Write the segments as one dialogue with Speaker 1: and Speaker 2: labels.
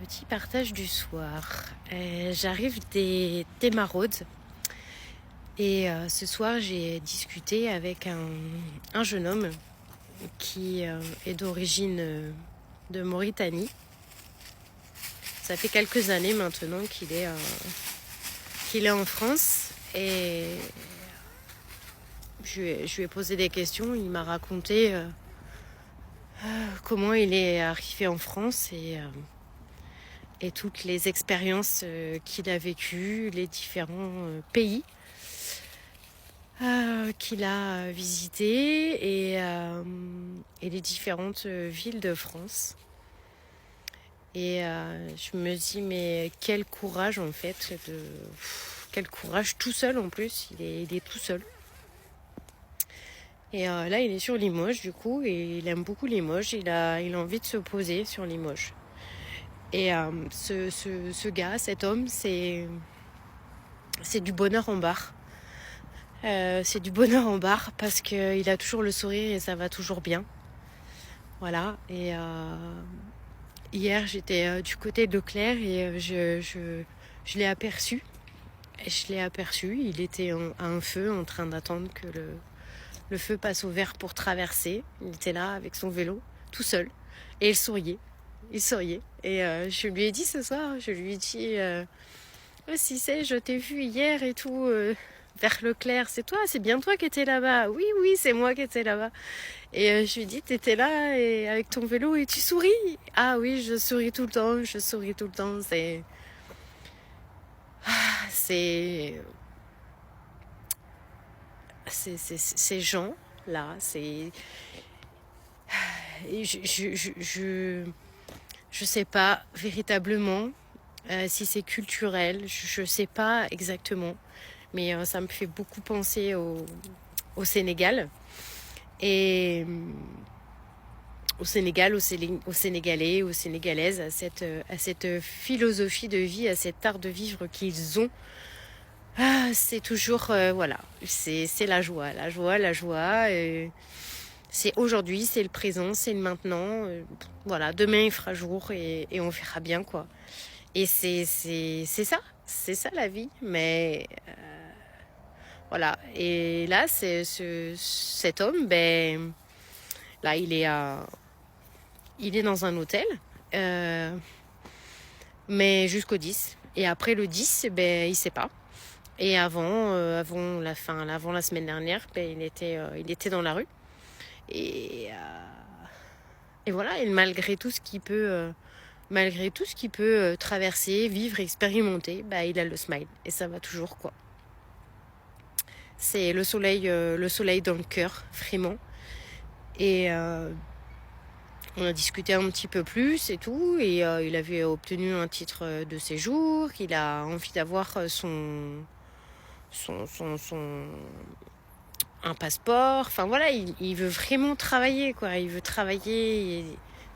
Speaker 1: Petit partage du soir. J'arrive des maraudes et ce soir j'ai discuté avec un jeune homme qui est d'origine de Mauritanie. Ça fait quelques années maintenant qu'il est en France et je lui ai posé des questions. Il m'a raconté comment il est arrivé en France et toutes les expériences qu'il a vécues, les différents pays qu'il a visités et les différentes villes de France. Et je me dis, mais quel courage en fait, quel courage tout seul en plus, il est tout seul. Et là, il est sur Limoges du coup, et il aime beaucoup Limoges, il a envie de se poser sur Limoges. Et ce gars, cet homme, c'est du bonheur en barre. C'est du bonheur en barre parce qu'il a toujours le sourire et ça va toujours bien. Voilà. Et hier, j'étais du côté de Leclerc et je l'ai aperçu. Il était à un feu en train d'attendre que le feu passe au vert pour traverser. Il était là avec son vélo, tout seul. Et il souriait. Et je lui ai dit ce soir, si c'est, je t'ai vu hier et tout, vers Leclerc, c'est bien toi qui étais là-bas. Oui, c'est moi qui étais là-bas. Et je lui ai dit, t'étais là et avec ton vélo et tu souris. Ah oui, je souris tout le temps. Ces gens-là, et je sais pas véritablement si c'est culturel, je sais pas exactement, mais ça me fait beaucoup penser au Sénégal et au Sénégal, aux Sénégalais, aux Sénégalaises, à cette philosophie de vie, à cet art de vivre qu'ils ont. C'est toujours voilà, c'est la joie. C'est aujourd'hui, c'est le présent, c'est le maintenant. Voilà, demain il fera jour et on verra bien quoi. Et c'est ça la vie. Mais voilà. Et là, cet homme, là il est dans un hôtel, mais jusqu'au 10. Et après le 10, il sait pas. Et avant la semaine dernière, il était dans la rue. Et voilà, et malgré tout ce qu'il peut traverser, vivre, expérimenter, il a le smile. Et ça va toujours, quoi. C'est le soleil dans le cœur, vraiment. Et on a discuté un petit peu plus et tout. Et il avait obtenu un titre de séjour. Il a envie d'avoir un passeport. Enfin voilà, il veut vraiment travailler, quoi. Il veut travailler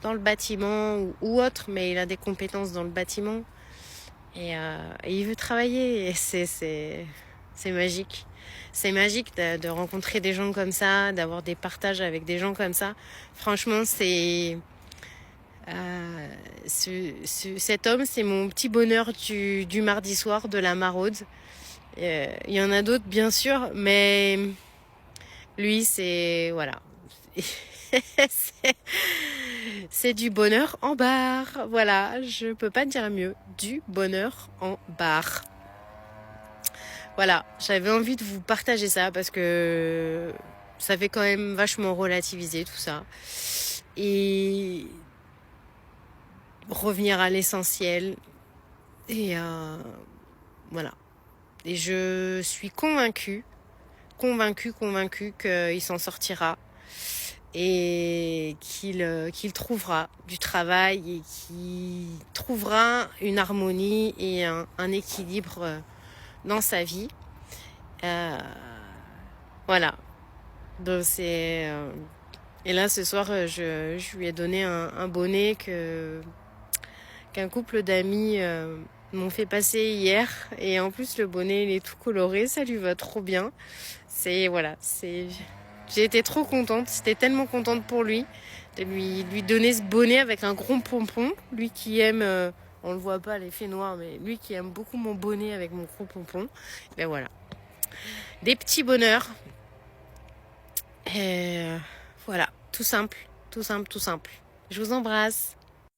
Speaker 1: dans le bâtiment ou autre, mais il a des compétences dans le bâtiment. Et il veut travailler. Et c'est magique. C'est magique de rencontrer des gens comme ça, d'avoir des partages avec des gens comme ça. Franchement, cet homme, c'est mon petit bonheur du mardi soir de la maraude. Il y en a d'autres, bien sûr, mais lui, c'est... Voilà. c'est du bonheur en barre. Voilà, je peux pas dire mieux. Du bonheur en barre. Voilà, j'avais envie de vous partager ça parce que ça fait quand même vachement relativiser tout ça. Et revenir à l'essentiel. Et voilà. Et je suis convaincue qu'il s'en sortira et qu'il trouvera du travail et qu'il trouvera une harmonie et un équilibre dans sa vie. Voilà. Donc et là ce soir je lui ai donné un bonnet qu'un couple d'amis m'ont fait passer hier, et en plus le bonnet il est tout coloré, ça lui va trop bien. J'ai été trop contente, j'étais tellement contente pour lui de lui donner ce bonnet avec un gros pompon, lui qui aime On le voit pas, l'effet noir, mais lui qui aime beaucoup mon bonnet avec mon gros pompon. Ben voilà. Des petits bonheurs. Et voilà, tout simple, tout simple, tout simple. Je vous embrasse.